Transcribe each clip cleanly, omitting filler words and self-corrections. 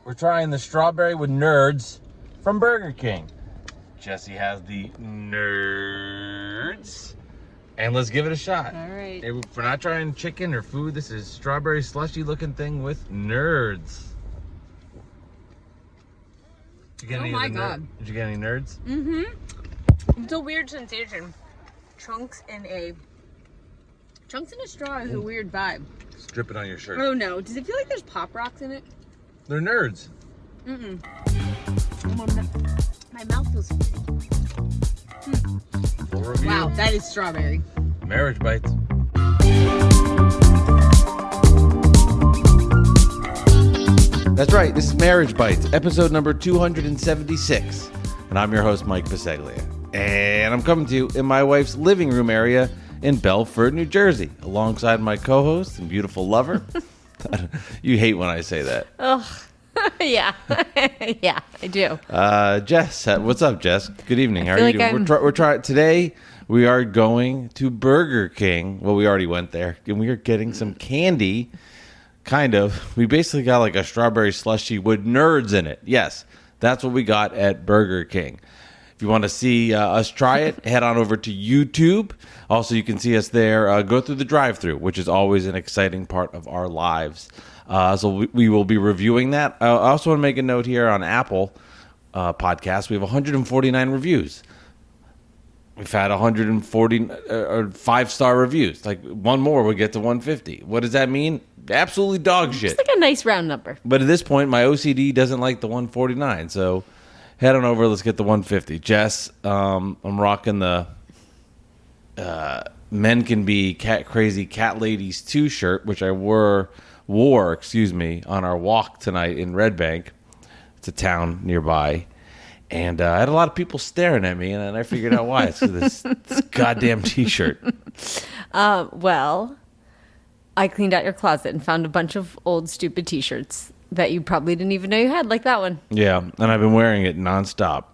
We're trying the strawberry with nerds from Burger King. Jesse has the nerds. And let's give it a shot. All right. We're not trying chicken or food. This is strawberry slushy looking thing with nerds. Did you get any God. Did you get any nerds? Mm-hmm. It's a weird sensation. Chunks in a straw is a weird vibe. Strip it on your shirt. Oh no. Does it feel like there's Pop Rocks in it? They're nerds. Mm-mm. My mouth feels Full review. Wow, that is strawberry. Marriage bites. That's right, this is Marriage Bites, episode number 276. And I'm your host, Mike Biseglia. And I'm coming to you in my wife's living room area in Belford, New Jersey, alongside my co-host and beautiful lover. You hate when I say that. Oh, yeah. Yeah, I do. Jess, what's up, Jess? Good evening. How are you doing? We're trying today. We are going to Burger King. Well, we already went there, and we are getting some candy. Kind of. We basically got like a strawberry slushy with nerds in it. Yes, that's what we got at Burger King. If you want to see us try it, head on over to YouTube. Also, you can see us there. Go through the drive-thru, which is always an exciting part of our lives. So we will be reviewing that. I also want to make a note here on Apple Podcasts. We have 149 reviews. We've had 140 5-star reviews. Like one more, we'll get to 150. What does that mean? Absolutely dog shit. It's like a nice round number. But at this point, my OCD doesn't like the 149. So head on over. Let's get the 150. Jess, I'm rocking the Men Can Be Crazy Cat Ladies 2 shirt, which I wore, on our walk tonight in Red Bank. It's a town nearby. And I had a lot of people staring at me, and I figured out why. It's this goddamn T-shirt. Well, I cleaned out your closet and found a bunch of old, stupid T-shirts that you probably didn't even know you had, like that one. Yeah, and I've been wearing it nonstop.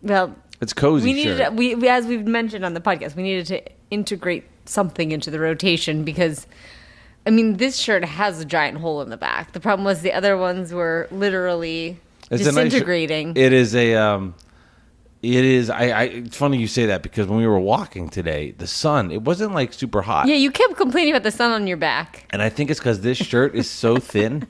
Well, it's cozy shirt. As we've mentioned on the podcast, we needed to integrate something into the rotation because, I mean, this shirt has a giant hole in the back. The problem was the other ones were literally disintegrating. It is a it's funny you say that because when we were walking today, the sun, it wasn't like super hot. Yeah, you kept complaining about the sun on your back. And I think it's because this shirt is so thin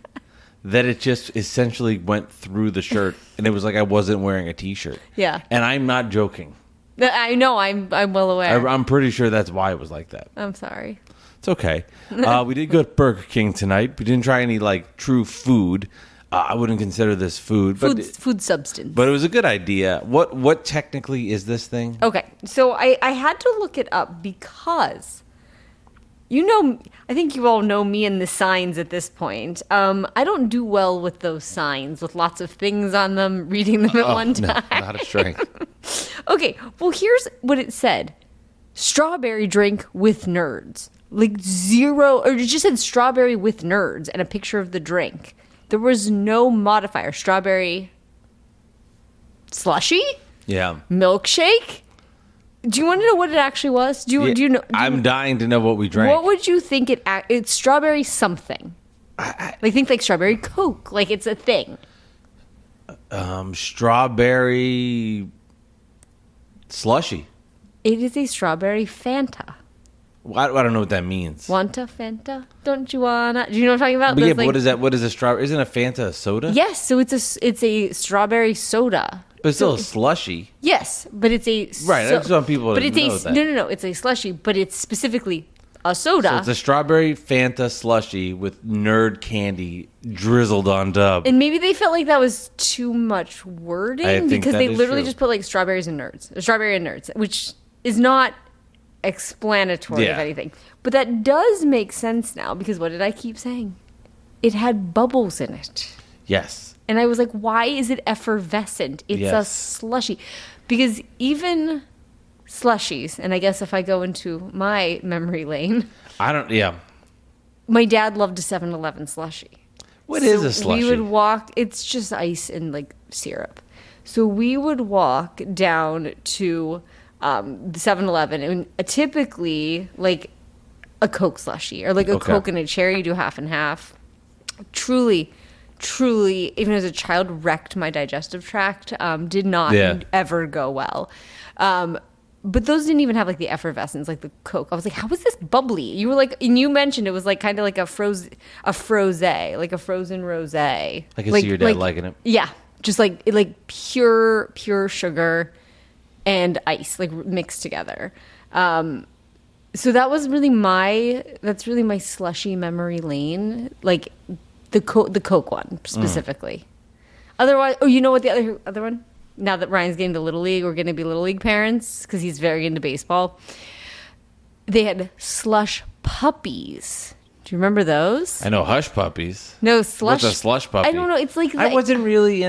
that it just essentially went through the shirt, and it was like I wasn't wearing a T-shirt. Yeah. And I'm not joking. I know, I'm well aware. I'm pretty sure that's why it was like that. I'm sorry. It's okay. We did go to Burger King tonight. We didn't try any like true food. I wouldn't consider this food. Food substance. But it was a good idea. What technically is this thing? Okay, so I had to look it up because, I think you all know me and the signs at this point. I don't do well with those signs with lots of things on them, reading them at one time. No, not a strength. Okay, well, here's what it said. Strawberry drink with nerds. Like zero, or it just said strawberry with nerds and a picture of the drink. There was no modifier. Strawberry slushy? Yeah. Milkshake? Do you want to know what it actually was? Do you know? I'm dying to know what we drank. What would you think it's strawberry something? Think like strawberry Coke. Like it's a thing. Strawberry slushy. It is a strawberry Fanta. I don't know what that means. Wanta Fanta? Don't you wanna? Do you know what I'm talking about? But what is that? What is a strawberry? Isn't a Fanta a soda? Yes, so it's a strawberry soda. But it's still a slushy. Yes, but it's a right. I just want people to know that. No. It's a slushy, but it's specifically a soda. So it's a strawberry Fanta slushy with nerd candy drizzled on top. And maybe they felt like that was too much wording because they literally just put like strawberries and nerds, strawberry and nerds, which is not explanatory of anything. But that does make sense now because what did I keep saying? It had bubbles in it. Yes. And I was like, why is it effervescent? It's a slushy. Because even slushies, and I guess if I go into my memory lane. My dad loved a 7-Eleven slushy. What is a slushy? We would walk, it's just ice and like syrup. So we would walk down to the 7-Eleven and typically like a Coke slushy or like a Coke and a cherry, you do half and half. Truly truly, even as a child, wrecked my digestive tract. Did not ever go well. But those didn't even have like the effervescence, like the Coke. I was like, how is this bubbly? You were like, and you mentioned it was like kind of like a frosé, like a frozen rosé. I can see your dad liking it. Yeah, just like pure sugar and ice, like mixed together. So that was really that's really my slushy memory lane, like the Coke one specifically. Otherwise, you know what the other one? Now that Ryan's getting to Little League, we're going to be Little League parents because he's very into baseball. They had slush puppies. Do you remember those? I know hush puppies. No, slush. What's a slush puppy? I don't know. It's like I wasn't really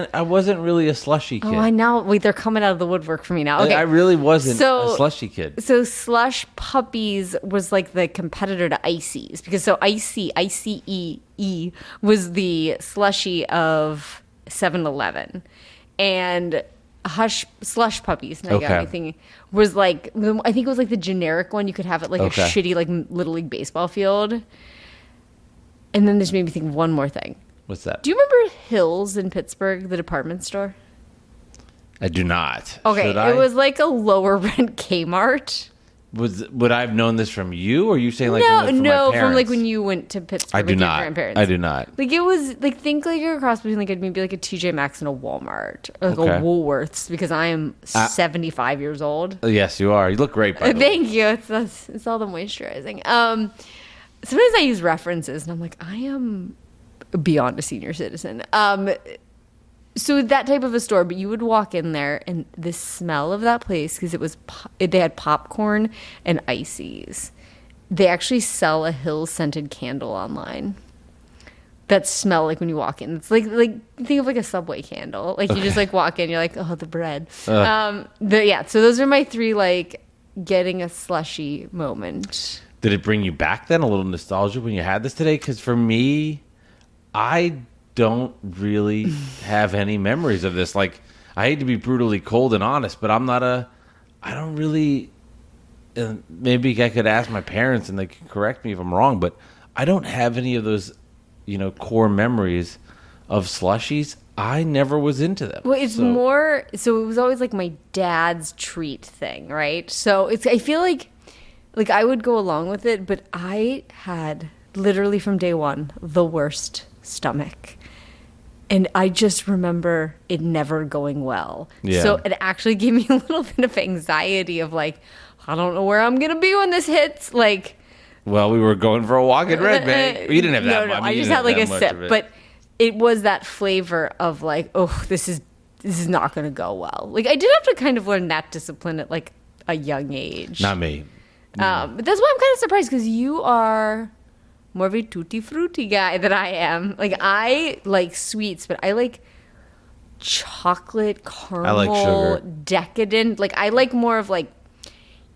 a slushy kid. Oh, I know. Wait, they're coming out of the woodwork for me now. Okay, I really wasn't a slushy kid. So slush puppies was like the competitor to Icy's because ICE was the slushy of 7-Eleven, and slush puppies. Now you got me thinking. Was like, I think it was like the generic one. You could have it like a shitty like Little League baseball field. And then this made me think of one more thing. What's that? Do you remember Hills in Pittsburgh, the department store? I do not. Okay, it was like a lower rent Kmart. Would I have known this from you, or are you saying like from my parents? From like when you went to Pittsburgh I do with not. your grandparents. I do not. Like it was like think like you're a cross between like maybe like a TJ Maxx and a Walmart, or like a Woolworths, because I am 75 years old. Yes, you are. You look great. By the way. Thank you. It's all the moisturizing. Sometimes I use references and I'm like, I am beyond a senior citizen. So that type of a store, but you would walk in there and the smell of that place, because they had popcorn and ices. They actually sell a Hills scented candle online that smell like when you walk in. It's like think of like a Subway candle. Like you just like walk in, you're like, oh, the bread. So those are my 3 like getting a slushy moment. Did it bring you back then, a little nostalgia when you had this today? Because for me, I don't really have any memories of this. Like, I hate to be brutally cold and honest, but I don't really, maybe I could ask my parents and they can correct me if I'm wrong, but I don't have any of those, core memories of slushies. I never was into them. Well, it was always like my dad's treat thing, right? So I feel like I would go along with it, but I had literally from day one the worst stomach. And I just remember it never going well. Yeah. So it actually gave me a little bit of anxiety of like, I don't know where I'm going to be when this hits. Like, well, we were going for a walk in Red Bay. You didn't have that much. I just had like a sip. But it was that flavor of like, oh, this is not going to go well. Like, I did have to kind of learn that discipline at like a young age. Not me. But that's why I'm kind of surprised, because you are more of a tutti frutti guy than I am. Like, I like sweets, but I like chocolate, caramel, I like sugar. Decadent. Like, I like more of like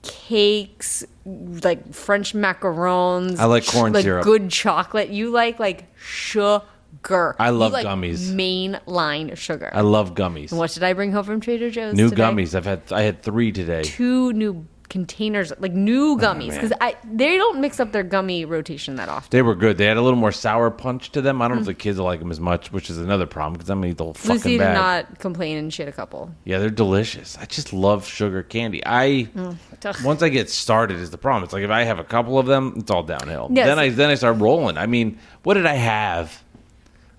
cakes, like French macarons. I like corn syrup. Good chocolate. You like sugar. I love like gummies. Mainline sugar. I love gummies. And what did I bring home from Trader Joe's New today? Gummies. I had 3 today. 2 new containers, like new gummies, because they don't mix up their gummy rotation that often. They were good. They had a little more sour punch to them. I don't know if the kids will like them as much, which is another problem, because I'm gonna eat the whole fucking Lucy bag. did not complain and she had a couple. Yeah, they're delicious. I just love sugar candy. Once I get started is the problem. It's like if I have a couple of them, it's all downhill. Yes. Then I start rolling. I mean, what did I have?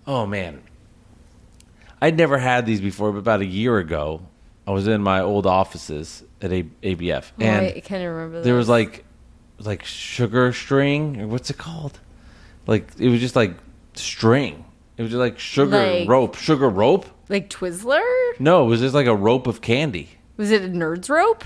Oh man, I'd never had these before, but about a year ago, I was in my old offices at ABF, and I kind of remember that. There was like sugar string, or what's it called? Like, it was just like string. It was just like sugar rope. Like Twizzler? No, it was just like a rope of candy. Was it a Nerds rope?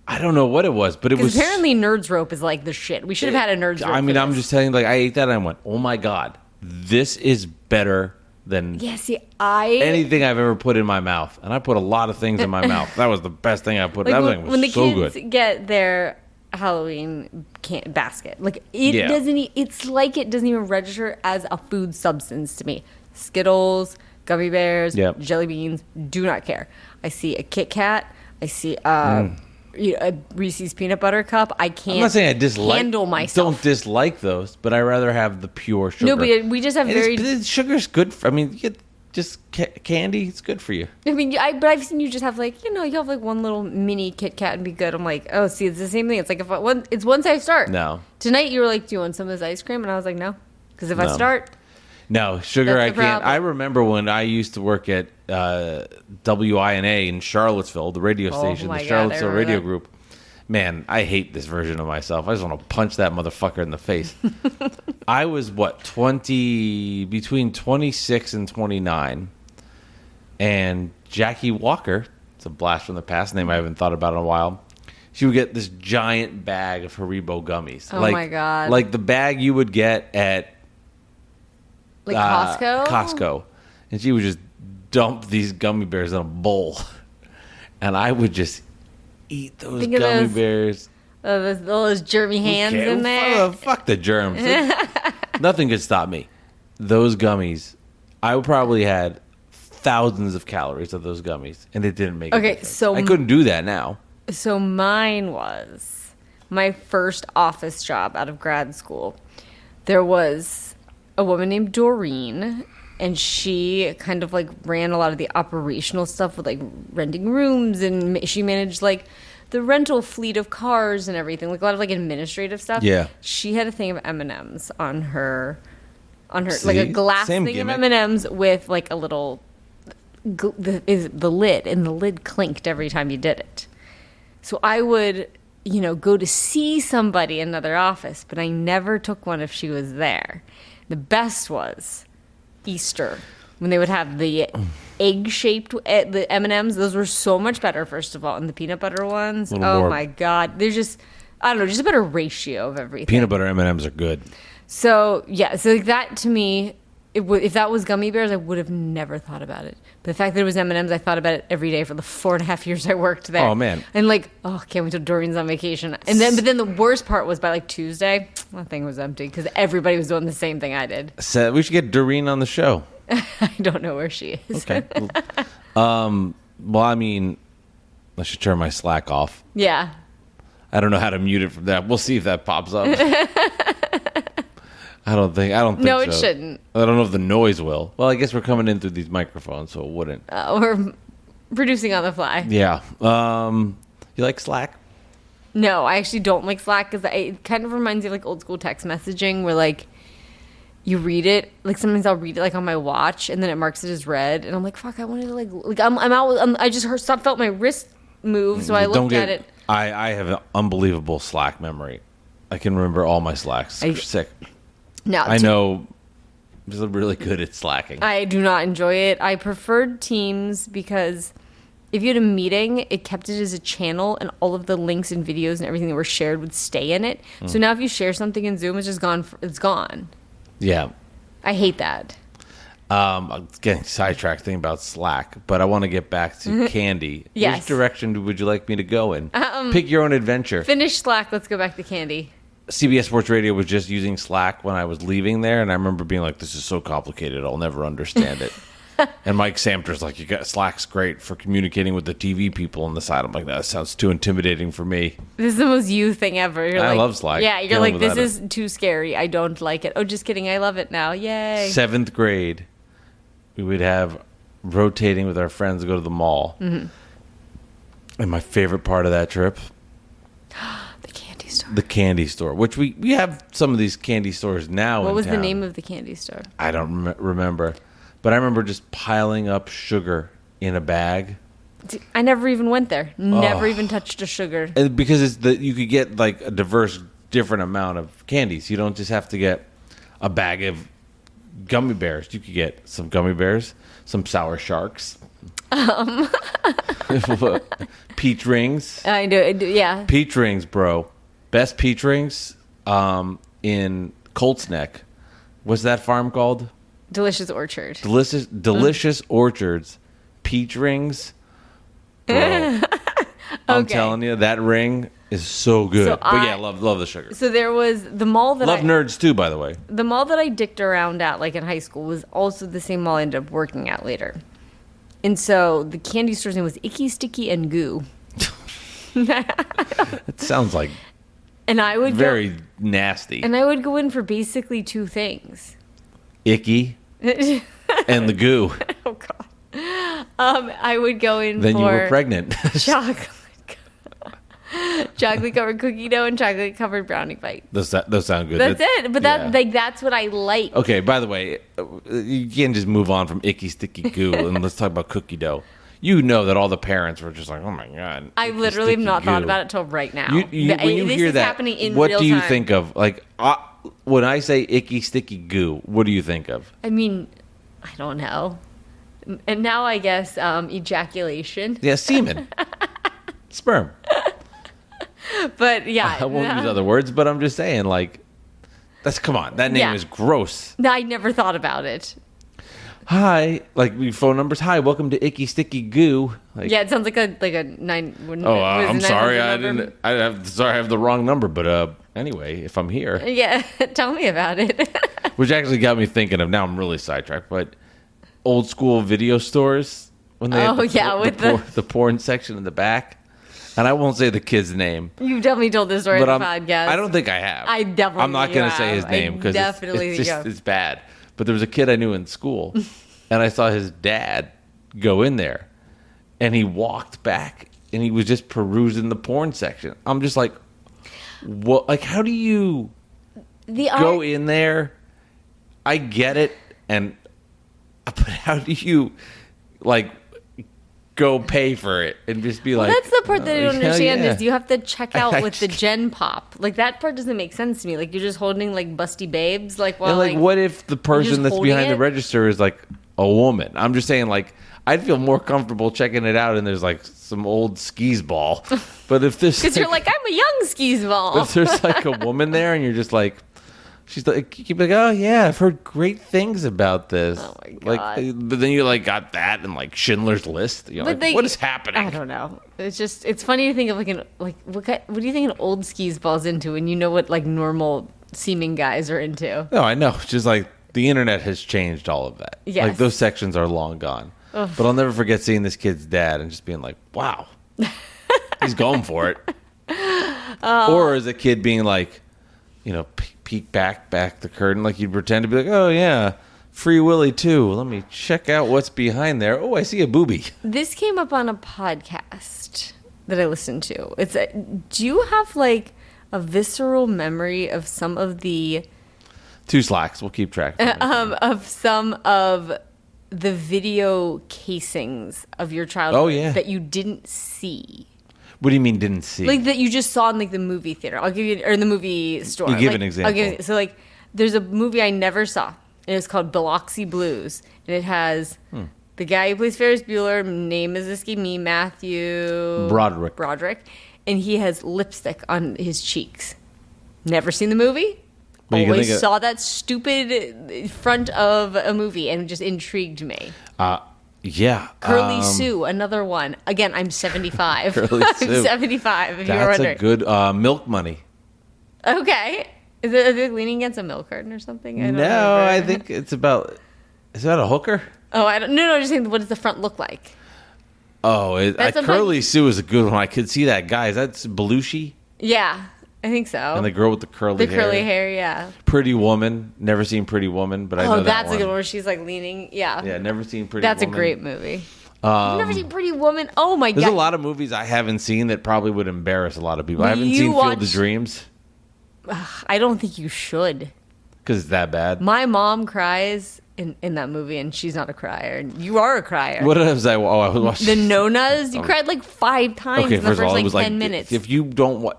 I don't know what it was, but it was apparently Nerds rope is like the shit. We should have had a Nerds rope. I mean, I'm just telling you, like, I ate that and I went, oh my god, this is better than anything I've ever put in my mouth. And I put a lot of things in my mouth. That was the best thing I put. Like, that thing was when the so kids good. Get their Halloween basket, like it doesn't. It's like it doesn't even register as a food substance to me. Skittles, gummy bears, jelly beans, do not care. I see a Kit Kat. I see a Reese's peanut butter cup, I can't. I'm not saying I handle myself. Don't dislike those, but I rather have the pure sugar. No, but we just have sugar's good. You get just candy. It's good for you. I mean, but I've seen you just have you have one little mini Kit Kat and be good. I'm like, oh, see, it's the same thing. It's like it's once I start. No. Tonight you were like, do you want some of this ice cream? And I was like, no, because if I start. No, sugar I can't. I remember when I used to work at WINA in Charlottesville, the radio station, the Charlottesville radio group. Man, I hate this version of myself. I just want to punch that motherfucker in the face. I was, between 26 and 29. And Jackie Walker, it's a blast from the past, name I haven't thought about in a while. She would get this giant bag of Haribo gummies. Oh, my God. Like the bag you would get at Costco? Costco. And she would just dump these gummy bears in a bowl. And I would just eat those gummy bears. Those germy hands in there. Fuck the germs. Nothing could stop me. Those gummies, I probably had thousands of calories of those gummies. And it didn't make a difference. So I couldn't do that now. So mine was my first office job out of grad school. There was a woman named Doreen, and she kind of ran a lot of the operational stuff with renting rooms, and she managed the rental fleet of cars and everything, a lot of administrative stuff. Yeah. She had a thing of M&Ms on her See? a glass Same thing gimmick. of M&Ms with a little the lid, and the lid clinked every time you did it. So I would go to see somebody in another office, but I never took one if she was there. The best was Easter, when they would have the egg-shaped the M&Ms. Those were so much better, first of all. And the peanut butter ones, my God. They're just, I don't know, just a better ratio of everything. Peanut butter M&Ms are good. So, yeah, that to me, if that was gummy bears, I would have never thought about it. But the fact that it was M&Ms, I thought about it every day for the 4.5 years I worked there. Oh, man. And can't wait till Doreen's on vacation. But then the worst part was by Tuesday, that thing was empty because everybody was doing the same thing I did. So we should get Doreen on the show. I don't know where she is. Okay. Well, I mean, I should turn my Slack off. Yeah. I don't know how to mute it from that. We'll see if that pops up. I don't think No, so. it shouldn't. I don't know if the noise will. Well, I guess we're coming in through these microphones, so it wouldn't. We're producing on the fly. Yeah. You like Slack? No, I actually don't like Slack because it kind of reminds me of old school text messaging where you read it. Sometimes I'll read it on my watch and then it marks it as read, and I'm like, fuck, I wanted to I'm out. I just felt my wrist move, so I looked at it. I have an unbelievable Slack memory. I can remember all my Slacks. Sick. Now, I know I'm just really good at slacking. I do not enjoy it. I preferred Teams because if you had a meeting, it kept it as a channel, and all of the links and videos and everything that were shared would stay in it. So now if you share something in Zoom, it's just gone. It's gone. Yeah. I hate that. I'm getting sidetracked thinking about Slack, but I want to get back to Candy. Yes. Which direction would you like me to go in? Pick your own adventure. Finish Slack. Let's go back to Candy. CBS Sports Radio was just using Slack when I was leaving there, and I remember being like, this is so complicated, I'll never understand it. And Mike Samter's like, Slack's great for communicating with the TV people on the side. I'm like, that sounds too intimidating for me. This is the most you thing ever. I love Slack. Yeah, you're like, this is too scary. I don't like it. Oh, just kidding. I love it now. Yay. 7th grade, we would have rotating with our friends to go to the mall. Mm-hmm. And my favorite part of that trip... The candy store, which we have some of these candy stores now. What was the name of the candy store? I don't remember. But I remember just piling up sugar in a bag. I never even went there. Never even touched a sugar. Because you could get a different amount of candies. You don't just have to get a bag of gummy bears. You could get some gummy bears, some sour sharks. Peach rings. I do, yeah. Peach rings, bro. Best peach rings in Colts Neck. What's that farm called? Delicious Orchard. Delicious Orchards. Peach rings. Bro, I'm telling you, that ring is so good. But yeah, love the sugar. So there was the mall that love nerds too, by the way. The mall that I dicked around at, in high school, was also the same mall I ended up working at later. And so the candy store's name was Icky, Sticky, and Goo. It sounds like and I would very nasty. And I would go in for basically 2 things. Icky and the goo. Oh, God. I would go in then for... you were pregnant. Chocolate covered cookie dough and chocolate covered brownie bites. Those sound good. That's it. But that's what I like. Okay, by the way, you can't just move on from icky sticky goo and let's talk about cookie dough. You know that all the parents were just like, oh my God. I literally have not thought about it till right now. When you hear that, what do you think of? Like, when I say icky sticky goo, what do you think of? I mean, I don't know. And now I guess ejaculation. Yeah, semen. Sperm. But yeah. I won't use other words, but I'm just saying, like, come on. That name is gross. I never thought about it. Hi, like phone numbers. Hi, welcome to Icky Sticky Goo. Like, yeah, it sounds like a 9. I'm sorry, I have the wrong number. But anyway, if I'm here, yeah, tell me about it. Which actually got me thinking of. Now I'm really sidetracked, but old school video stores when they had the porn section in the back. And I won't say the kid's name. You definitely told this story on the podcast. I don't think I have. I'm not going to say his name because it's bad. But there was a kid I knew in school, and I saw his dad go in there, and he walked back, and he was just perusing the porn section. I'm just like, what? Like, how do you go in there? I get it, but how do you, like, go pay for it and just be like... That's the part that I don't understand is you have to check out with the Gen Pop. Like, that part doesn't make sense to me. Like, you're just holding, like, busty babes. Like, well, what if the person that's behind the register is, like, a woman? I'm just saying, like, I'd feel more comfortable checking it out and there's, like, some old skis ball. But if there's... Because you're like, I'm a young skis ball. If there's, like, a woman there and you're just like... She's like, you keep like, oh yeah, I've heard great things about this. Oh my God. Like, but then you like got that and like Schindler's List. You know, like, what is happening? I don't know. It's funny to think of what do you think an old skis ball's into, and you know what like normal seeming guys are into? No, I know. It's just like the internet has changed all of that. Yes. Like those sections are long gone. Ugh. But I'll never forget seeing this kid's dad and just being like, wow, he's going for it. Or as a kid being like, you know, peek back the curtain like you'd pretend to be like, oh yeah, Free Willy 2. Let me check out what's behind there. Oh, I see a boobie. This came up on a podcast that I listened to. Do you have like a visceral memory of some of the... 2 slacks. We'll keep track. Of some of the video casings of your childhood that you didn't see? What do you mean didn't see? Like that you just saw in like the movie theater. I'll give you, or in the movie store. You give an example. So like, there's a movie I never saw. And it's called Biloxi Blues, and it has the guy who plays Ferris Bueller. Name is escaping me, Matthew Broderick, and he has lipstick on his cheeks. Never seen the movie. Always saw that stupid front of a movie, and it just intrigued me. Yeah. Curly Sue, another one. Again, I'm 75. Curly Sue. I'm 75, if you're wondering. That's a good Milk Money. Okay. Are they leaning against a milk carton or something? I think it's about... Is that a hooker? Oh, I don't... No, just saying, what does the front look like? Oh, Curly Sue is a good one. I could see that. Guys, that's Belushi? Yeah, I think so. And the girl with the curly hair. The curly hair, yeah. Pretty Woman. Never seen Pretty Woman, but I know that that's one. A good one where she's like leaning. Yeah. Yeah, never seen Pretty Woman. That's a great movie. You've never seen Pretty Woman? Oh my God. There's a lot of movies I haven't seen that probably would embarrass a lot of people. I haven't seen Field of Dreams. I don't think you should. Because it's that bad? My mom cries in that movie, and she's not a crier. You are a crier. What was I? I was watching. The Nonas? You cried like 5 times in the first 10 minutes. If you don't watch...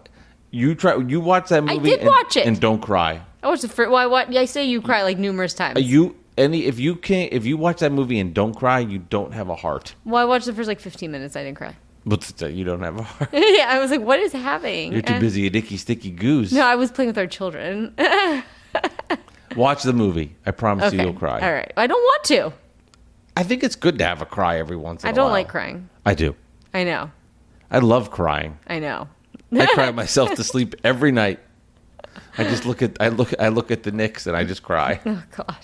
You watch that movie. I did watch it and don't cry. I watched the first. Well, I say you cry like numerous times. If you watch that movie and don't cry, you don't have a heart. Well, I watched the first like 15 minutes. I didn't cry. But you don't have a heart. Yeah, I was like, what is happening? You're too busy at Icky Sticky Goose. No, I was playing with our children. Watch the movie. I promise you, you'll cry. All right. I don't want to. I think it's good to have a cry every once in a while. I don't like crying. I do. I know. I love crying. I know. I cry myself to sleep every night. I look at the Knicks and I just cry. Oh God.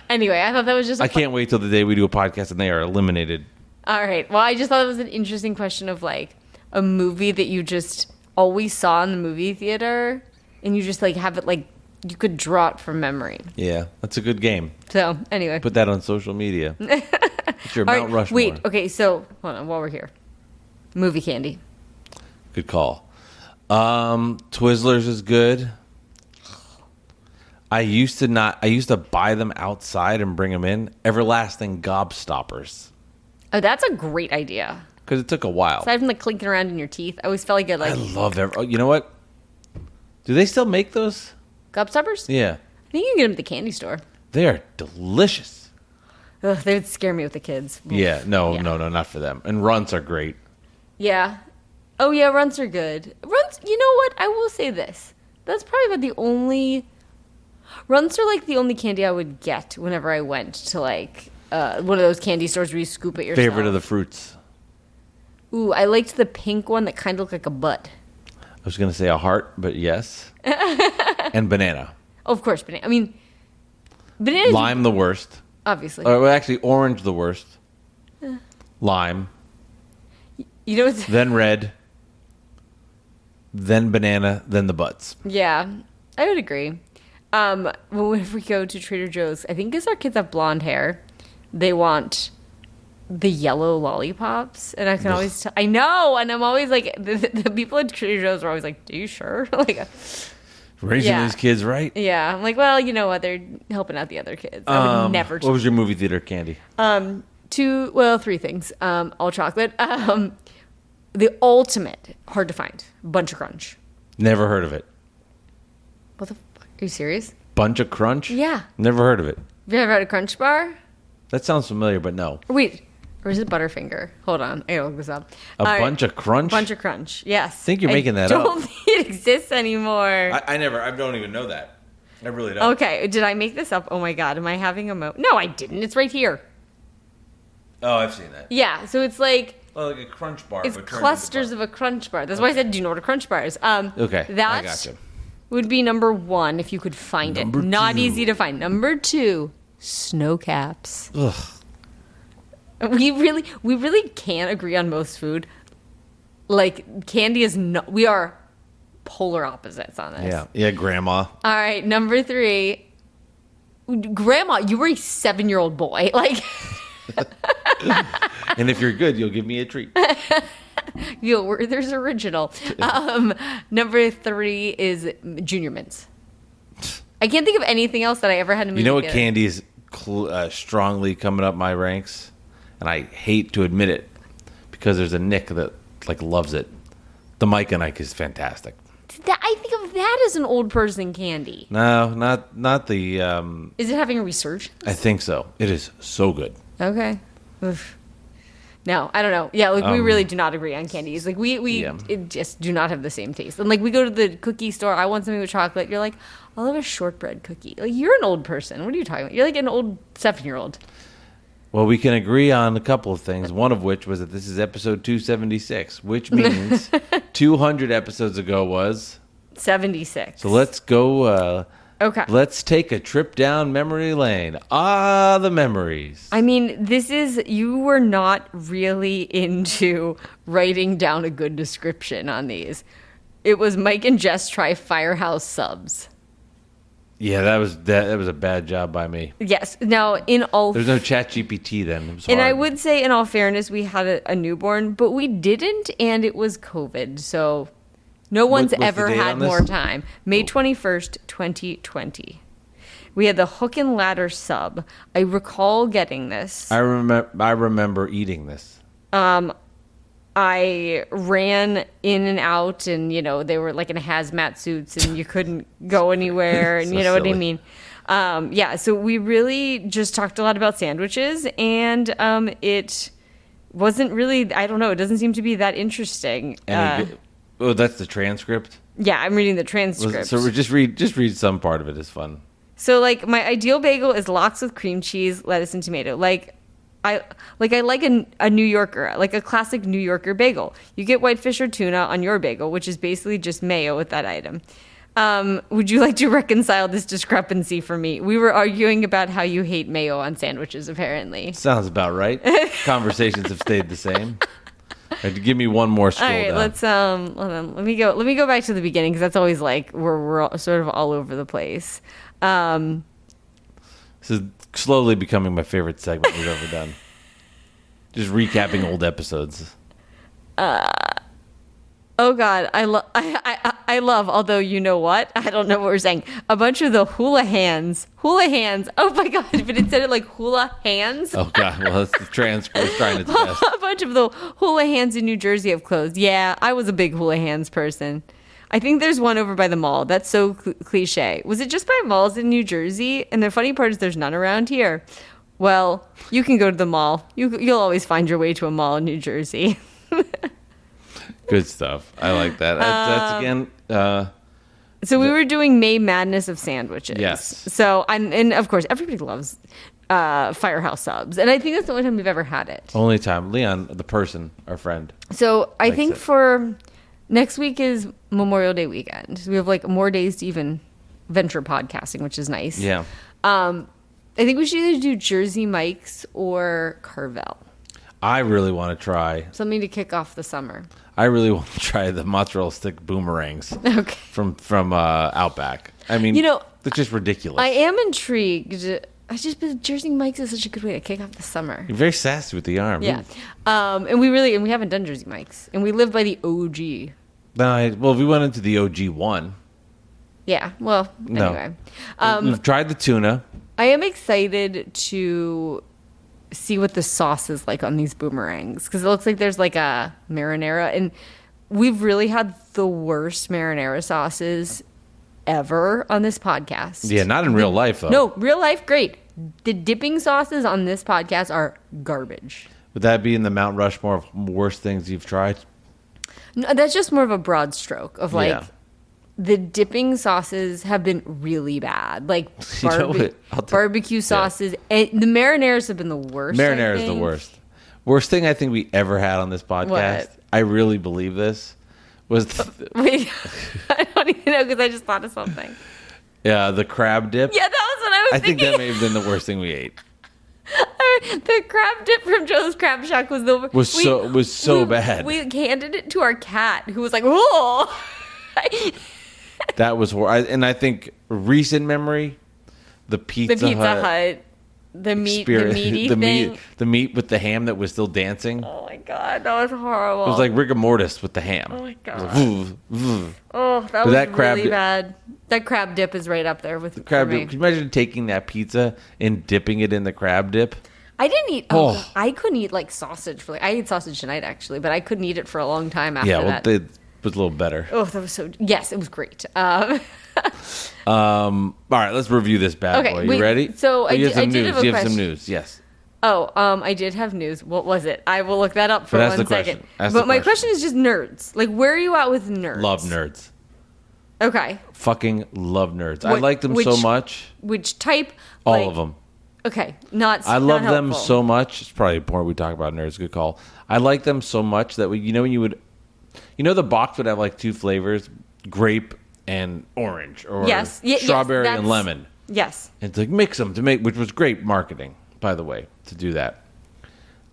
Anyway, I thought that was just. I can't wait till the day we do a podcast and they are eliminated. All right. Well, I just thought it was an interesting question of like, a movie that you just always saw in the movie theater, and you just like have it like you could draw it from memory. Yeah, that's a good game. So anyway, put that on social media. It's your Mount Rushmore. Wait, okay, so hold on while we're here. Movie candy. Good call. Twizzlers is good. I used to buy them outside and bring them in. Everlasting Gobstoppers. Oh, that's a great idea. Because it took a while. Aside from the clinking around in your teeth, I always felt like it. Like I love that. Oh, you know what? Do they still make those? Gobstoppers? Yeah. I think you can get them at the candy store. They are delicious. Ugh, they would scare me with the kids. Yeah, no, not for them. And Runts are great. Yeah. Oh, yeah, Runts are good. Runts, you know what? I will say this. That's probably about the only... Runts are like the only candy I would get whenever I went to like one of those candy stores where you scoop it yourself. Favorite of the fruits? Ooh, I liked the pink one that kind of looked like a butt. I was going to say a heart, but yes. And banana. Oh, of course, banana. I mean, banana. Lime the worst. Obviously. Or actually, orange the worst. Lime. You know what's... Then red. Then banana. Then the butts. Yeah, I would agree. Whenever we go to Trader Joe's, I think because our kids have blonde hair, they want the yellow lollipops, and I can always tell. I know, and I'm always like, the people at Trader Joe's are always like, "Do you sure?" Like, raising these kids right. Yeah, I'm like, well, you know what? They're helping out the other kids. I would never. What was your movie theater candy? Three things. All chocolate. The ultimate, hard to find, Bunch of Crunch. Never heard of it. What the? Are you serious? Bunch of Crunch? Yeah. Never heard of it. Have you ever had a Crunch bar? That sounds familiar, but no. Wait, or is it Butterfinger? Hold on, I gotta look this up. Bunch of Crunch? Bunch of Crunch, yes. I think you're making that up. I don't think it exists anymore. I don't even know that. I really don't. Okay, did I make this up? Oh my god, am I having a No, I didn't. It's right here. Oh, I've seen that. Yeah, so it's like... Oh, like a Crunch bar. It's clusters of a Crunch bar. That's why I said, do you know what a Crunch bar is? Okay, that I gotcha. Would be number one if you could find it. Not easy to find. Number two, snow caps. Ugh. We really can't agree on most food. Like, candy is no... We are polar opposites on this. Yeah. Yeah, Grandma. All right, number three. Grandma, you were a 7-year-old boy. Like... And if you're good, you'll give me a treat. Yo, Werther's original. Number three is Junior Mints. I can't think of anything else that I ever had in a movie. You know what candy is strongly coming up my ranks? And I hate to admit it because there's a Nick that like loves it. The Mike and Ike is fantastic. I think of that as an old person candy. No, not the... Is it having a resurgence? I think so. It is so good. Okay. Oof. No, I don't know. Yeah, like we really do not agree on candies. Like we just do not have the same taste. And like we go to the cookie store, I want something with chocolate. You're like, I'll have a shortbread cookie. Like you're an old person. What are you talking about? You're like an old 7-year-old. Well, we can agree on a couple of things. One of which was that this is episode 276, which means 200 episodes ago was 76. So let's go. Okay. Let's take a trip down memory lane. Ah, the memories. I mean, you were not really into writing down a good description on these. It was Mike and Jess try Firehouse subs. Yeah, that was a bad job by me. Yes. Now, there's no ChatGPT then. It was and hard. I would say, in all fairness, we had a newborn, but we didn't, and it was COVID, so... No one's ever had more time. May 21st, 2020. We had the hook and ladder sub. I recall getting this. I remember eating this. I ran in and out, and they were like in hazmat suits, and you couldn't go anywhere, and you know silly. What I mean. Yeah, so we really just talked a lot about sandwiches, and it wasn't really. I don't know. It doesn't seem to be that interesting. Oh, that's the transcript? Yeah, I'm reading the transcript. So just read some part of it. It's fun. So, like, my ideal bagel is lox with cream cheese, lettuce, and tomato. I like a New Yorker, like a classic New Yorker bagel. You get whitefish or tuna on your bagel, which is basically just mayo with that item. Would you like to reconcile this discrepancy for me? We were arguing about how you hate mayo on sandwiches, apparently. Sounds about right. Conversations have stayed the same. Give me one more scroll all right, down. let's hold on. Let me go back to the beginning because that's always like we're all, sort of all over the place. This is slowly becoming my favorite segment we've ever done. Just recapping old episodes. Oh God, I love. Although you know what, I don't know what we're saying. A bunch of the hula hands. Oh my God, but it said it like hula hands. Oh God, well that's the transcript trying its best. A bunch of the hula hands in New Jersey have closed. Yeah, I was a big hula hands person. I think there's one over by the mall. That's so cliche. Was it just by malls in New Jersey? And the funny part is there's none around here. Well, you can go to the mall. You'll always find your way to a mall in New Jersey. Good stuff. I like that. That's again. So we were doing May Madness of sandwiches. Yes. So and of course everybody loves Firehouse subs, and I think that's the only time we've ever had it. Only time. Leon, the person, our friend. So I think for next week is Memorial Day weekend. So we have like more days to even venture podcasting, which is nice. Yeah. I think we should either do Jersey Mike's or Carvel. I really want to try something to kick off the summer. I really want to try the mozzarella stick boomerangs. Okay. From Outback. I mean, it's just ridiculous. I am intrigued. But Jersey Mike's is such a good way to kick off the summer. You're very sassy with the arm. Yeah. And we haven't done Jersey Mike's, and we live by the OG. Well, we went into the OG one. Yeah. Well, anyway. We've tried the tuna. I am excited to see what the sauce is like on these boomerangs because it looks like there's like a marinara, and we've really had the worst marinara sauces ever on this podcast. Yeah, not in real life though. No, real life, great. The dipping sauces on this podcast are garbage. Would that be in the Mount Rushmore of worst things you've tried? No, that's just more of a broad stroke of like the dipping sauces have been really bad. Like barbecue sauces. And the marinaras have been the worst. Marinara is the worst. Worst thing I think we ever had on this podcast. What? I really believe this. Wait, I don't even know because I just thought of something. Yeah, the crab dip. Yeah, that was what I was thinking. I think that may have been the worst thing we ate. The crab dip from Joe's Crab Shack was so bad. We handed it to our cat, who was like, "Whoa!" That was horrible. And I think recent memory, the Pizza Hut. The meaty thing. The meat with the ham that was still dancing. Oh my God, that was horrible. It was like rigor mortis with the ham. Oh my God. That was really bad. That crab dip is right up there with the crab dip. Can you imagine taking that pizza and dipping it in the crab dip? I didn't eat. I couldn't eat like sausage for I ate sausage tonight actually, but I couldn't eat it for a long time after that. It was a little better. Oh, that was so. Yes, it was great. All right, let's review this bad boy. You ready? So I did have a You have some news. Yes. I did have news. What was it? I will look that up for 1 second. But my question is just nerds. Like, where are you at with nerds? Love nerds. Okay. Fucking love nerds. I like them so much. Which type? All of them. Okay, I love them so much. It's probably important we talk about nerds. Good call. I like them so much that when you would, the box would have like two flavors, grape and orange, or strawberry and lemon. Yes. And it's like mix them which was great marketing, by the way, to do that.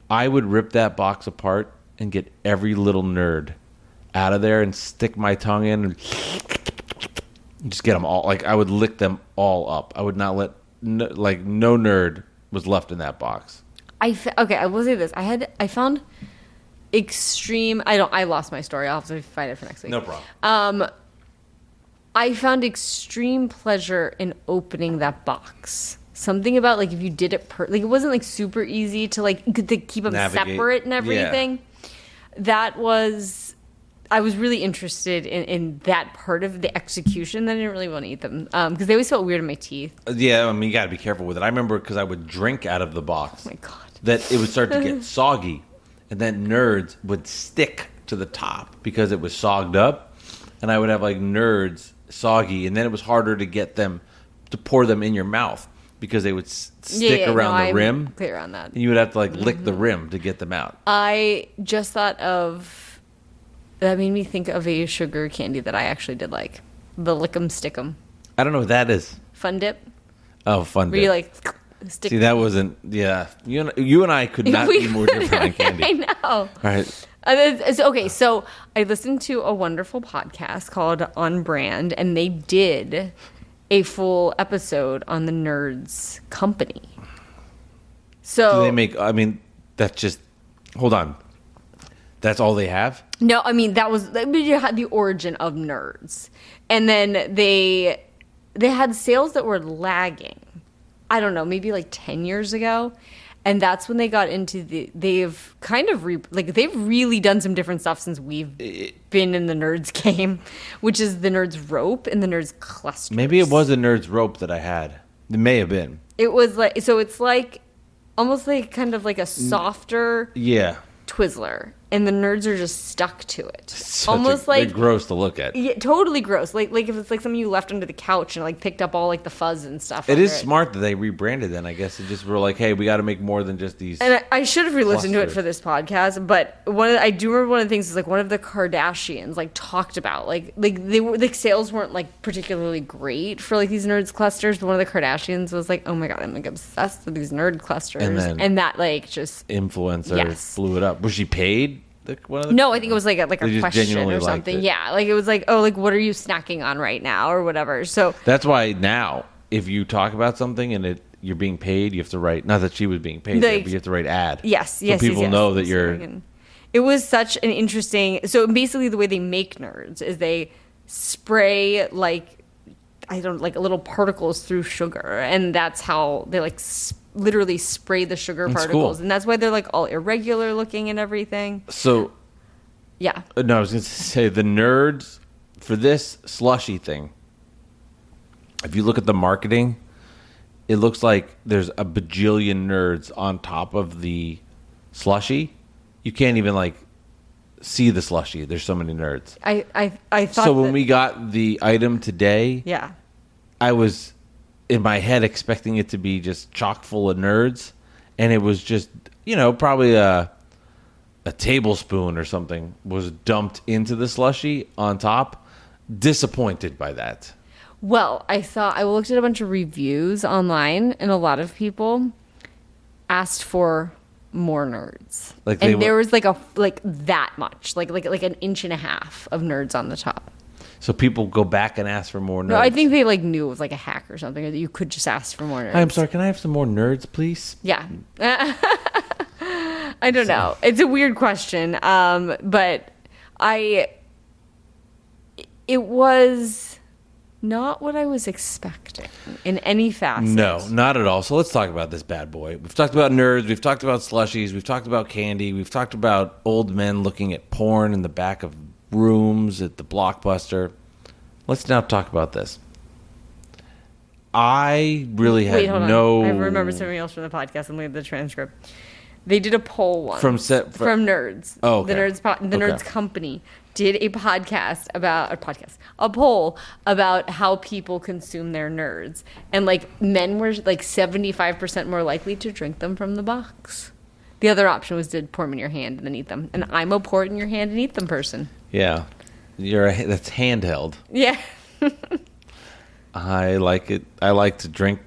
I would rip that box apart and get every little nerd out of there and stick my tongue in and just get them all. Like I would lick them all up. I would not let no nerd was left in that box. Okay, I will say this. I found extreme. I lost my story. I'll have to find it for next week. No problem. I found extreme pleasure in opening that box. Something about like if you did it it wasn't like super easy to keep them separate and everything. Yeah. I was really interested in that part of the execution. I didn't really want to eat them because they always felt weird in my teeth. Yeah, I mean you got to be careful with it. I remember because I would drink out of the box. Oh my God. That it would start to get soggy, and then nerds would stick to the top because it was sogged up, and I would have like nerds soggy, and then it was harder to get them to pour them in your mouth because they would stick around the rim. I'm clear on that. And you would have to lick the rim to get them out. I just thought of that made me think of a sugar candy that I actually did like, the Lick'em Stick'em. I don't know what that is. Fun Dip. Oh, Fun Dip. Where you See, that wasn't. Yeah, you and I could not be more different on candy. I know. All right. So I listened to a wonderful podcast called On Brand, and they did a full episode on the Nerds company. So do they make? I mean, that's just. Hold on. That's all they have? No, I mean you had the origin of Nerds, and then they had sales that were lagging. I don't know, maybe like 10 years ago. And that's when they got into they've kind of, they've really done some different stuff since we've been in the Nerds game, which is the Nerds rope and the Nerds clusters. Maybe it was a Nerds rope that I had. It may have been. It was like, so it's like, almost like kind of like a softer Twizzler. And the Nerds are just stuck to it. They're gross to look at. Yeah, totally gross. Like if it's like something you left under the couch and like picked up all like the fuzz and stuff. It is smart that they rebranded then, I guess. It just were like, hey, we got to make more than just these. And I should have re-listened to it for this podcast, but I do remember one of the things is like one of the Kardashians like talked about like they were like sales weren't like particularly great for like these Nerds clusters, but one of the Kardashians was like, oh my god, I'm like obsessed with these Nerd clusters, and that like just influencer blew it up. Was she paid? No, I think it was like a question or something. Yeah, like it was like, oh, like what are you snacking on right now or whatever. So that's why now, if you talk about something and you're being paid, you have to write. Not that she was being paid, but you have to write ad. Yes, so people know that you're. It was such an interesting. So basically, the way they make Nerds is they spray like little particles through sugar, and that's how they like literally spray the sugar particles. Cool. And that's why they're like all irregular looking and everything. So yeah. No, I was going to say the Nerds for this slushy thing. If you look at the marketing, it looks like there's a bajillion Nerds on top of the slushy. You can't even like see the slushy. There's so many Nerds. I thought so when we got the item today, I was in my head expecting it to be just chock full of Nerds, and it was just, probably a tablespoon or something was dumped into the slushy on top. Disappointed by that. Well, I looked at a bunch of reviews online, and a lot of people asked for more Nerds. There was like that much, like an inch and a half of Nerds on the top. So people go back and ask for more Nerds. No, I think they knew it was like a hack or something, or that you could just ask for more Nerds. Hi, I'm sorry, can I have some more Nerds, please? Yeah. I don't know. It's a weird question, but it was not what I was expecting in any facet. No, not at all. So let's talk about this bad boy. We've talked about Nerds, we've talked about slushies, we've talked about candy, we've talked about old men looking at porn in the back of rooms at the Blockbuster. Let's now talk about this. I really had no. I remember something else from the podcast. I'm looking at the transcript. They did a poll once from Nerds. Oh, okay. The Nerds company did a poll about how people consume their Nerds, and like men were like 75% more likely to drink them from the box. The other option was to pour them in your hand and then eat them. And I'm a pour it in your hand and eat them person. Yeah. That's handheld. Yeah. I like it. I like to drink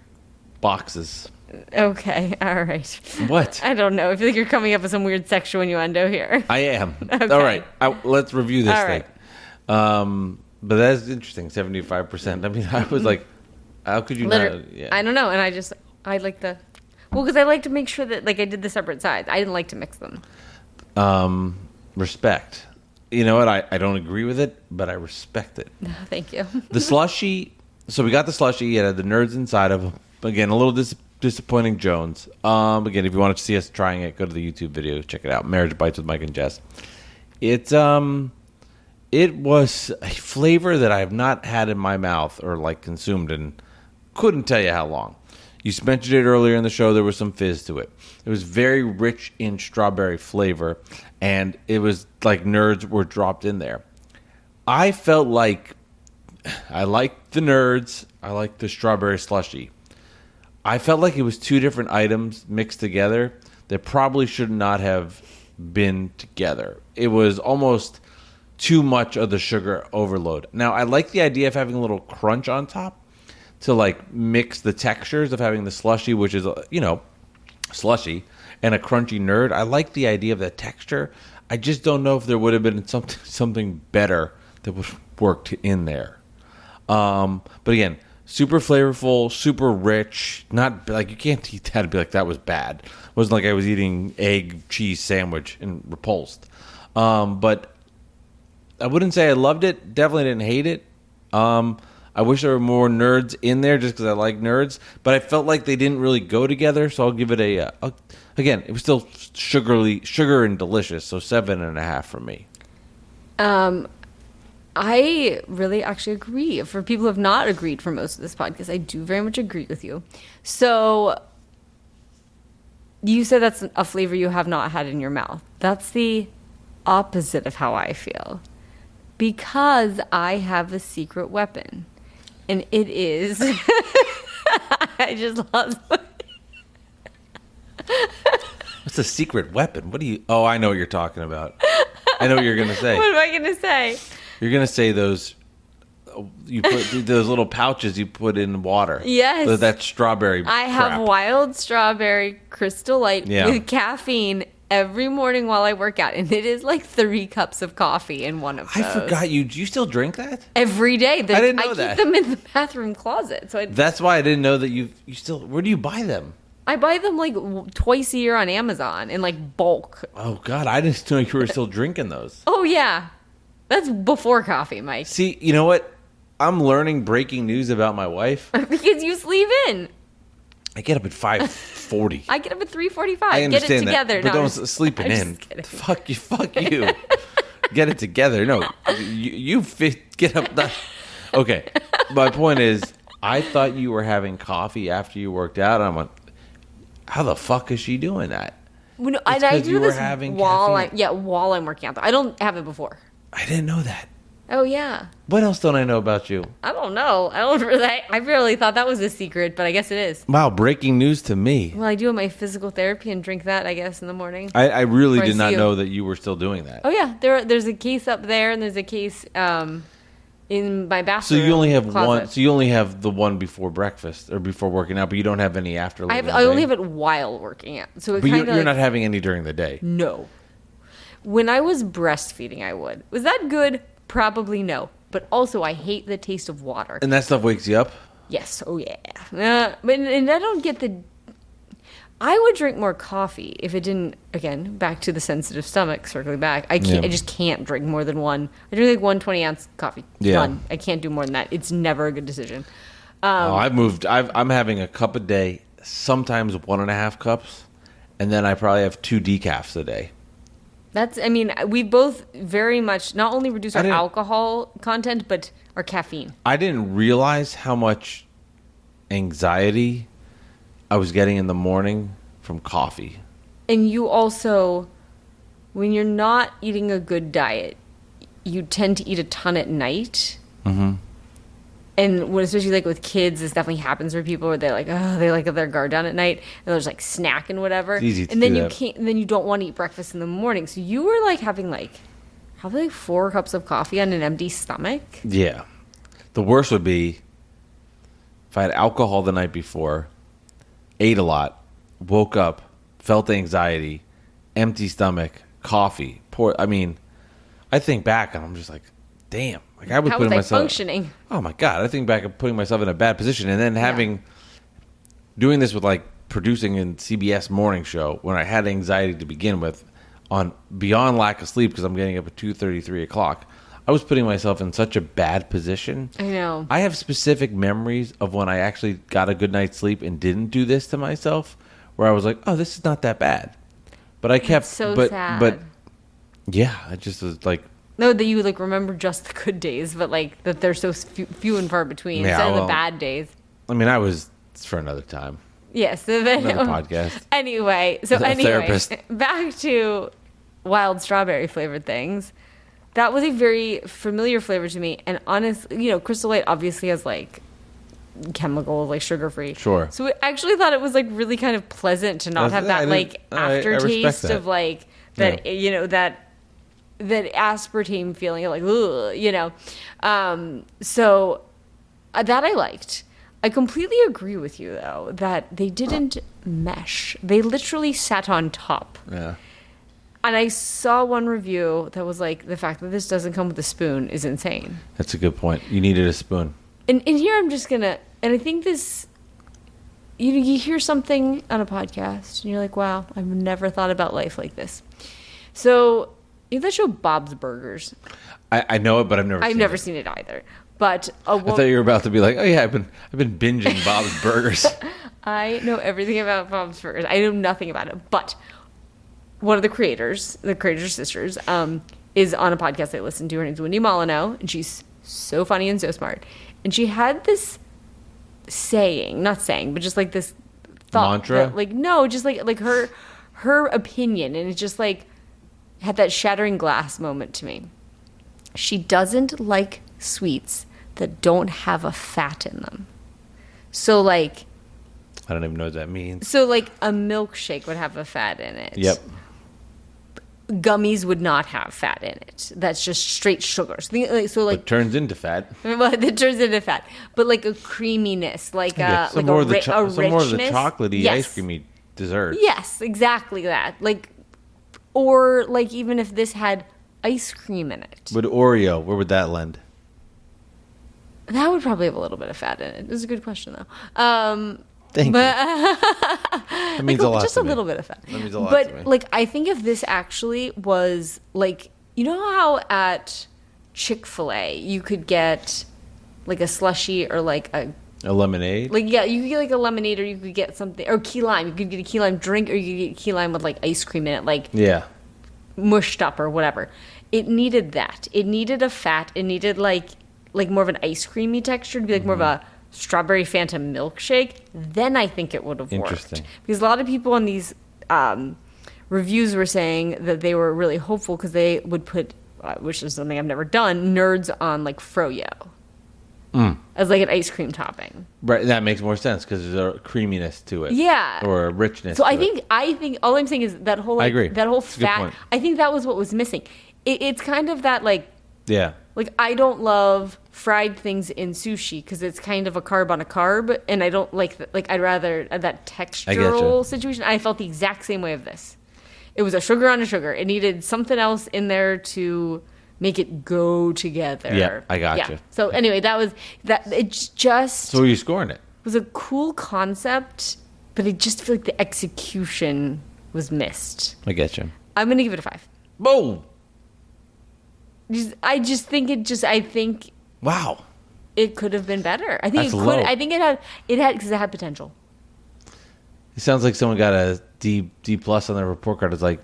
boxes. Okay. All right. What? I don't know. I feel like you're coming up with some weird sexual innuendo here. I am. Okay. All right. Let's review this thing. Right. But that's interesting. 75%. I mean, I was like, how could you not? Yeah. I don't know. And I like the... Well, because I like to make sure that, like, I did the separate sides. I didn't like to mix them. Respect. You know what? I don't agree with it, but I respect it. Thank you. The slushy. So we got the slushy. It had the Nerds inside of them. Again, a little disappointing Jones. Again, if you want to see us trying it, go to the YouTube video. Check it out. Marriage Bites with Mike and Jess. It was a flavor that I have not had in my mouth or, like, consumed in couldn't tell you how long. You mentioned it earlier in the show. There was some fizz to it. It was very rich in strawberry flavor, and it was like Nerds were dropped in there. I felt like I liked the Nerds. I liked the strawberry slushy. I felt like it was two different items mixed together that probably should not have been together. It was almost too much of the sugar overload. Now, I like the idea of having a little crunch on top. to like mix the textures of having the slushy, which is, slushy, and a crunchy nerd. I like the idea of that texture. I just don't know if there would have been something better that would have worked in there. But again, super flavorful, super rich. Not like you can't eat that and be like that was bad. It wasn't like I was eating egg cheese sandwich and repulsed. But I wouldn't say I loved it. Definitely didn't hate it. I wish there were more nerds in there just because I like nerds. But I felt like they didn't really go together. So I'll give it again, it was still sugar and delicious. So 7.5 for me. I really actually agree. For people who have not agreed for most of this podcast, I do very much agree with you. So you said that's a flavor you have not had in your mouth. That's the opposite of how I feel. Because I have a secret weapon. And it is... I just lost... What's a secret weapon? What do you... Oh, I know what you're talking about. I know what you're going to say. What am I going to say? You're going to say those... You put those little pouches you put in water. Yes. That strawberry I have wild strawberry Crystal Light with caffeine every morning while I work out, and it is like 3 cups of coffee in one of those. I forgot you. Do you still drink that? Every day. I didn't know that. I keep them in the bathroom closet. So that's why I didn't know that you still... Where do you buy them? I buy them like twice a year on Amazon in like bulk. Oh, God. I didn't know you were still drinking those. Oh, yeah. That's before coffee, Mike. See, you know what? I'm learning breaking news about my wife. Because you sleep in. I get up at 5:40. I get up at 3:45. I understand get it together. That, but don't sleeping in. Fuck you. Get it together. No, get up. Okay, my point is, I thought you were having coffee after you worked out. And I'm like, how the fuck is she doing that? Well, no, I do this while I'm working out. I don't have it before. I didn't know that. Oh, yeah. What else don't I know about you? I don't know. I really thought that was a secret, but I guess it is. Wow, breaking news to me. Well, I do my physical therapy and drink that, I guess, in the morning. I really did not know that you were still doing that. Oh, yeah. There's a case up there, and there's a case in my bathroom. So you only have closet. one. So you only have the one before breakfast or before working out, but you don't have any after. I only have it while working out. So you're not having any during the day. No. When I was breastfeeding, I would. Was that good? Probably no. But also, I hate the taste of water. And that stuff wakes you up? Yes. Oh, yeah. But I don't get the... I would drink more coffee if it didn't... Again, back to the sensitive stomach, circling back. I just can't drink more than one. I drink like 120-ounce coffee. Yeah. Done. I can't do more than that. It's never a good decision. I've moved. I'm having a cup a day, sometimes 1.5 cups, and then I probably have 2 decafs a day. We both very much not only reduce our alcohol content, but our caffeine. I didn't realize how much anxiety I was getting in the morning from coffee. And you also, when you're not eating a good diet, you tend to eat a ton at night. Mm-hmm. And especially like with kids, this definitely happens for people where they're like, they like have their guard down at night and they're just like snack and whatever. It's easy to and then do you can't. And then you don't want to eat breakfast in the morning. So you were like having probably 4 cups of coffee on an empty stomach. Yeah, the worst would be if I had alcohol the night before, ate a lot, woke up, felt anxiety, empty stomach, coffee. I think back and I'm just like, damn. Like I was functioning? Oh my God. I think back of putting myself in a bad position and then doing this with like producing in CBS morning show when I had anxiety to begin with on beyond lack of sleep because I'm getting up at 2:30, 3 o'clock. I was putting myself in such a bad position. I know. I have specific memories of when I actually got a good night's sleep and didn't do this to myself where I was like, oh, this is not that bad. But I kept... sad. But yeah, I just was like... No, that you like remember just the good days, but like that they're so few and far between instead of the bad days. It's for another time. Yes. Another podcast. Anyway, therapist. Back to wild strawberry flavored things. That was a very familiar flavor to me. And honestly, Crystal Light obviously has like chemicals, like sugar free. Sure. So I actually thought it was like really kind of pleasant to not have that aftertaste of like that, that aspartame feeling of like, ugh, so that I liked. I completely agree with you, though, that they didn't mesh. They literally sat on top. Yeah. And I saw one review that was like, the fact that this doesn't come with a spoon is insane. That's a good point. You needed a spoon. And here I'm just going to, and I think this, you hear something on a podcast, and you're like, wow, I've never thought about life like this. So, you know that show Bob's Burgers? I know it, but I've never seen it either. But I thought you were about to be like, oh yeah, I've been binging Bob's Burgers. I know everything about Bob's Burgers. I know nothing about it. But one of the creators sisters, is on a podcast I listen to. Her name's Wendy Molyneux, and she's so funny and so smart. And she had this not saying, but just like this thought. Mantra? That, like, no, just like her opinion. And it just like had that shattering glass moment to me. She doesn't like sweets that don't have a fat in them. So like, I don't even know what that means. So like a milkshake would have a fat in it. Yep. Gummies would not have fat in it. That's just straight sugar. So like it turns into fat. Well, it turns into fat, but like a creaminess, like some more of the chocolatey ice creamy dessert. Yes, exactly that. Like, or like even if this had ice cream in it. Would Oreo? Where would that lend? That would probably have a little bit of fat in it. It's a good question though. Thank you. That means a lot. Just a little bit of fat. That means a lot to me. But like, I think if this actually was like, you know how at Chick-fil-A you could get like a slushy or like a lemonade. Like, yeah, you could get like a lemonade, or you could get something, or key lime. You could get a key lime drink, or you could get key lime with like ice cream in it, like mushed up or whatever. It needed that. It needed a fat. It needed like more of an ice creamy texture. It'd be like more of a strawberry Fanta milkshake. Then I think it would have worked. Because a lot of people on these reviews were saying that they were really hopeful because they would put, which is something I've never done, nerds on like froyo as like an ice cream topping. Right, that makes more sense because there's a creaminess to it. Yeah, or a richness. So I think all I'm saying is that whole I agree. That whole fat. I think that was what was missing. It's kind of that like. Yeah. Like, I don't love fried things in sushi because it's kind of a carb on a carb, and I don't like I'd rather that textural situation. I felt the exact same way of this. It was a sugar on a sugar. It needed something else in there to make it go together. Yeah, I gotcha. Yeah. So anyway, that was that. It's just. So are you scoring it? It was a cool concept, but I just feel like the execution was missed. I get you. I'm gonna give it a 5. Boom. I think. Wow. It could have been better. I think That's it could. Low. I think it had because it had potential. It sounds like someone got a D plus on their report card. It's like,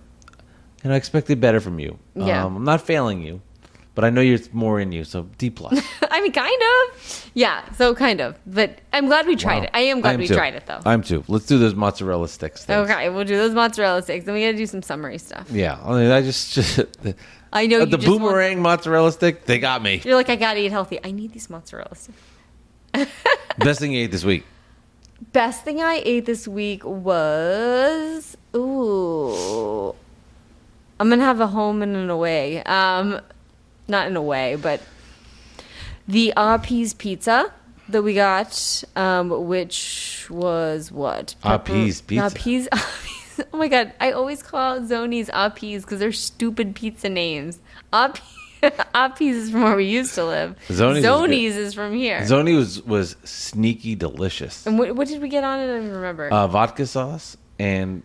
I expected better from you. Yeah. I'm not failing you, but I know there's more in you, so D plus. I mean, kind of. Yeah, so kind of. But I'm glad we tried it. I am glad we tried it, though. I'm too. Let's do those mozzarella sticks. Things. Okay, we'll do those mozzarella sticks. Then we got to do some summary stuff. Yeah, I mean, I know the boomerang mozzarella stick. They got me. You're like, I gotta eat healthy. I need these mozzarella sticks. Best thing you ate this week? Best thing I ate this week was I'm gonna have a home and an away. Not in a way, but the Peas pizza that we got, which was what? Peas pizza. Peas. Oh my god, I always call Zoni's Peas because they're stupid pizza names. Peas is from where we used to live. Zoni's is from here. Zoni was sneaky delicious. And what did we get on it? I don't even remember. Vodka sauce and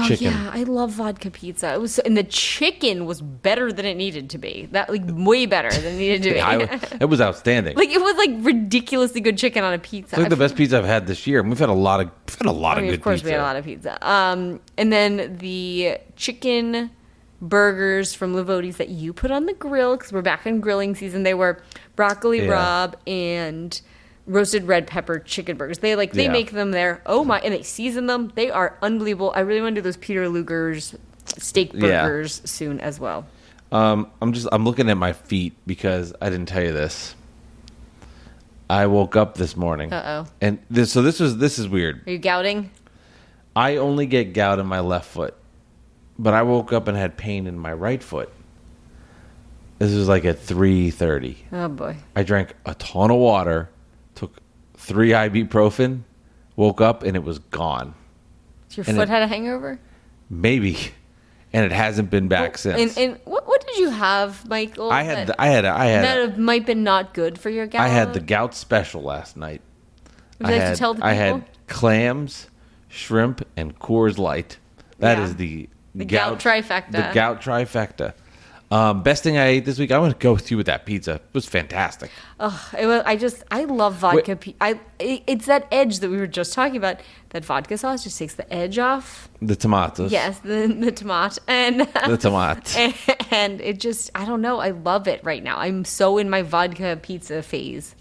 chicken. Yeah, I love vodka pizza. It was, and the chicken was better than it needed to be. That way better than it needed to be. It was outstanding. It was ridiculously good chicken on a pizza. It's like the best pizza I've had this year. And we've had a lot of good pizza. Of course, we had a lot of pizza. And then the chicken burgers from Livodi's that you put on the grill because we're back in grilling season. They were broccoli rabe and roasted red pepper chicken burgers. They make them there. Oh my! And they season them. They are unbelievable. I really want to do those Peter Luger's steak burgers soon as well. I'm looking at my feet because I didn't tell you this. I woke up this morning. And this is weird. Are you gouting? I only get gout in my left foot, but I woke up and had pain in my right foot. This was like at 3:30. Oh boy! I drank a ton of water. Took 3 ibuprofen, woke up, and it was gone. Your foot had a hangover? Maybe. And it hasn't been back since. And what did you have, Michael? I had that might have been not good for your gout. I had the gout special last night. Would you like to tell the people? I had clams, shrimp, and Coors Light. That is the gout trifecta. The gout trifecta. Best thing I ate this week. I want to go with you with that pizza. It was fantastic. I love vodka. It's that edge that we were just talking about. That vodka sauce just takes the edge off. The tomatoes. Yes, the tomato and the tomato. And it just, I don't know. I love it right now. I'm so in my vodka pizza phase.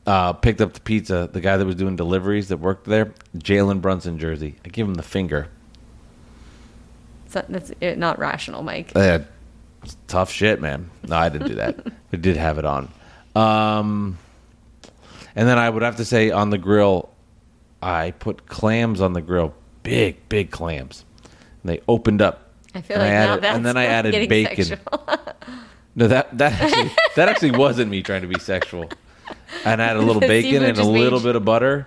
Picked up the pizza. The guy that was doing deliveries that worked there, Jalen Brunson jersey. I give him the finger. That's not rational, Mike. It's tough shit, man. No, I didn't do that. I did have it on. And then I would have to say on the grill, I put clams on the grill. Big, big clams. And they opened up. I feel like now that's and then I added bacon. No, that actually wasn't me trying to be sexual. And I had a little bacon and a little bit of butter.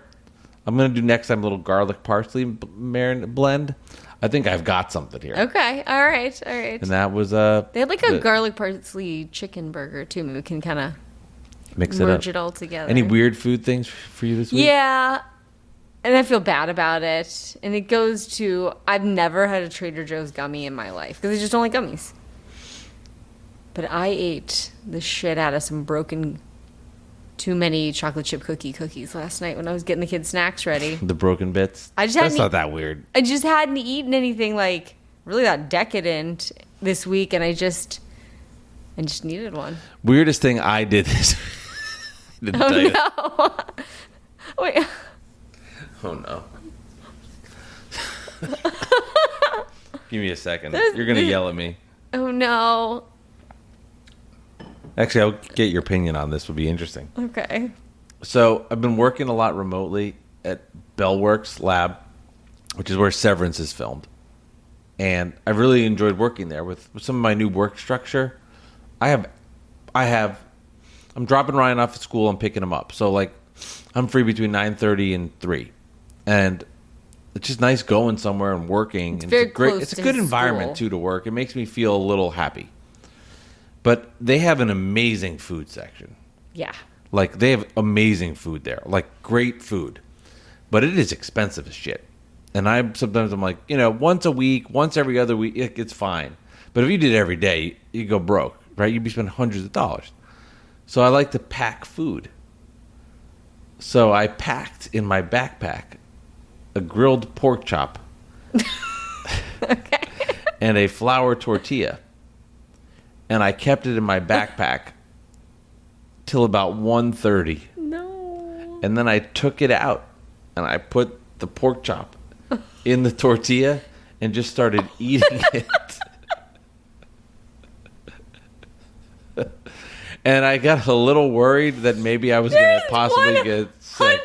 I'm going to do next time a little garlic parsley blend. I think I've got something here. Okay. All right. And that was they had like a garlic parsley chicken burger too. Maybe we can kind of merge it all together. Any weird food things for you this week? Yeah. And I feel bad about it. And it goes to, I've never had a Trader Joe's gummy in my life because I just don't like gummies. But I ate the shit out of some broken too many chocolate chip cookies last night when I was getting the kids' snacks ready. The broken bits? That's not that weird. I just hadn't eaten anything like really that decadent this week, and I just needed one. Weirdest thing I did this week. No. Wait. Oh, no. Give me a second. You're going to yell at me. Oh, no. Actually, I'll get your opinion on this. Would be interesting. Okay. So I've been working a lot remotely at Bellworks Lab, which is where Severance is filmed. And I've really enjoyed working there with some of my new work structure. I'm dropping Ryan off at school. I'm picking him up. So like I'm free between 9:30 and 3. And it's just nice going somewhere and working. It's a good environment too to work. It makes me feel a little happy. But they have an amazing food section. Yeah. Like, they have amazing food there. Like, great food. But it is expensive as shit. And sometimes I'm like, once a week, once every other week, it's fine. But if you did it every day, you go broke, right? You'd be spending hundreds of dollars. So I like to pack food. So I packed in my backpack a grilled pork chop. Okay. And a flour tortilla. And I kept it in my backpack till about 1:30. No. And then I took it out and I put the pork chop in the tortilla and just started eating it. And I got a little worried that maybe I was going to possibly get sick.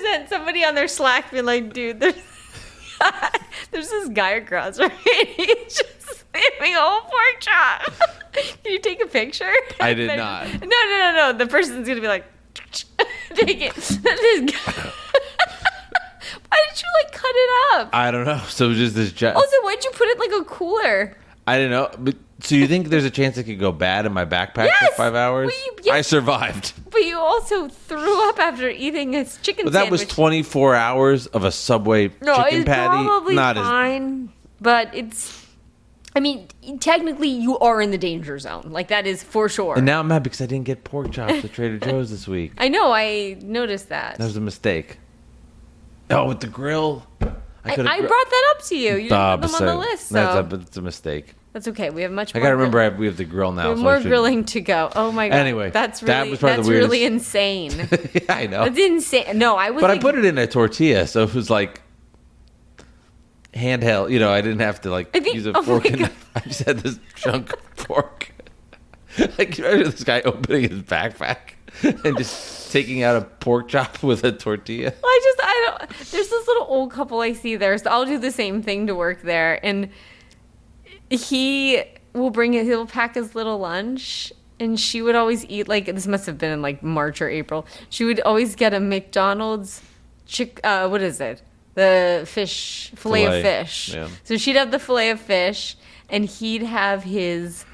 100% somebody on their Slack being like, dude, there's this guy across, right? He's just slamming a whole pork chop. Can you take a picture? I did not. No. The person's going to be like, take it. This guy. Why did you cut it up? I don't know. So it was just this. Also, why'd you put it in like a cooler? I didn't know. But so you think there's a chance it could go bad in my backpack for 5 hours? Yes. I survived. But you also threw up after eating a chicken sandwich. That was 24 hours of a Subway chicken patty. It's probably fine. But technically you are in the danger zone. Like, that is for sure. And now I'm mad because I didn't get pork chops at Trader Joe's this week. I know. I noticed that. That was a mistake. Oh, with the grill. I brought that up to you. You didn't put them on the list. So. It's a mistake. That's okay. We have much more. I got to remember we have the grill now. We have more grilling to go. Oh, my God. Anyway. That's really insane. Yeah, I know. That's insane. No, I was. But I put it in a tortilla, so it was like handheld. I didn't have to use a fork and knife. I just had this chunk of pork. Like, imagine this guy opening his backpack and just taking out a pork chop with a tortilla. I don't. There's this little old couple I see there, so I'll do the same thing to work there, and he will bring it. He'll pack his little lunch, and she would always eat, like, this must have been in like March or April. She would always get a McDonald's what is it? The fillet of fish. Yeah. So she'd have the fillet of fish, and he'd have his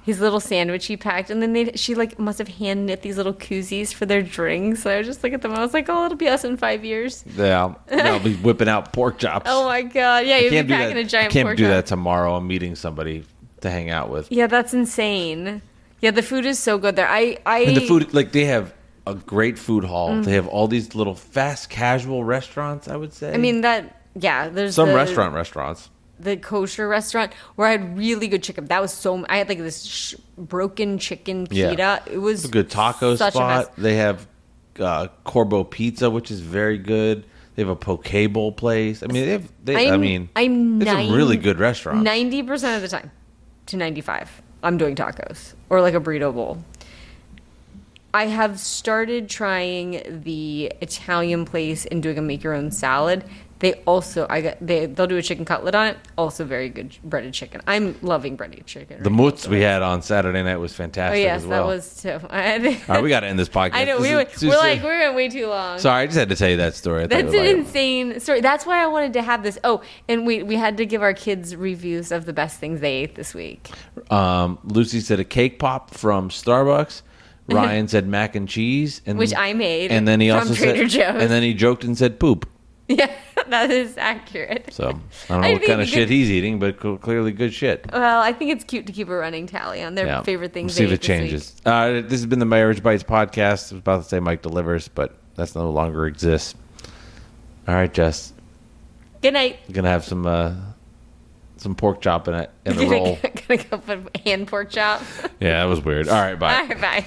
little sandwich he packed, and then she like must have hand knit these little koozies for their drinks. So I was just look at them. I was like, oh, it'll be us in 5 years. Yeah, I'll be whipping out pork chops. Oh my god, yeah, you'd be packing a giant pork chop. I can't do that tomorrow. I'm meeting somebody to hang out with. Yeah, that's insane. Yeah, the food is so good there. And the food, like, they have a great food hall. Mm. They have all these little fast casual restaurants, I would say. I mean, there's some restaurants. The kosher restaurant where I had really good chicken. That was I had like this broken chicken pita. Yeah. It was a good taco spot. They have Corbo Pizza, which is very good. They have a poke bowl place. I mean, it's a really good restaurant. 90% of the time to 95, I'm doing tacos or like a burrito bowl. I have started trying the Italian place and doing a make your own salad. They also they'll do a chicken cutlet on it. Also very good breaded chicken. I'm loving breaded chicken. The mutz we had on Saturday night was fantastic. Oh yes, as well. That was too. All right, we got to end this podcast. I know we're going way too long. Sorry, I just had to tell you that story. That's an insane story. That's why I wanted to have this. Oh, and we had to give our kids reviews of the best things they ate this week. Lucy said a cake pop from Starbucks. Ryan said mac and cheese, which I made. And then he from also Trader Joe's. And then he joked and said poop. Yeah, that is accurate. So, I don't know what kind of shit he's eating, but clearly good shit. Well, I think it's cute to keep a running tally on their favorite things. We'll see if it changes. This has been the Marriage Bites podcast. I was about to say Mike Delivers, but that's no longer exists. All right, Jess. Good night. You're going to have some pork chop in a roll. Gonna go put hand pork chop. Yeah, that was weird. All right, bye. All right, bye.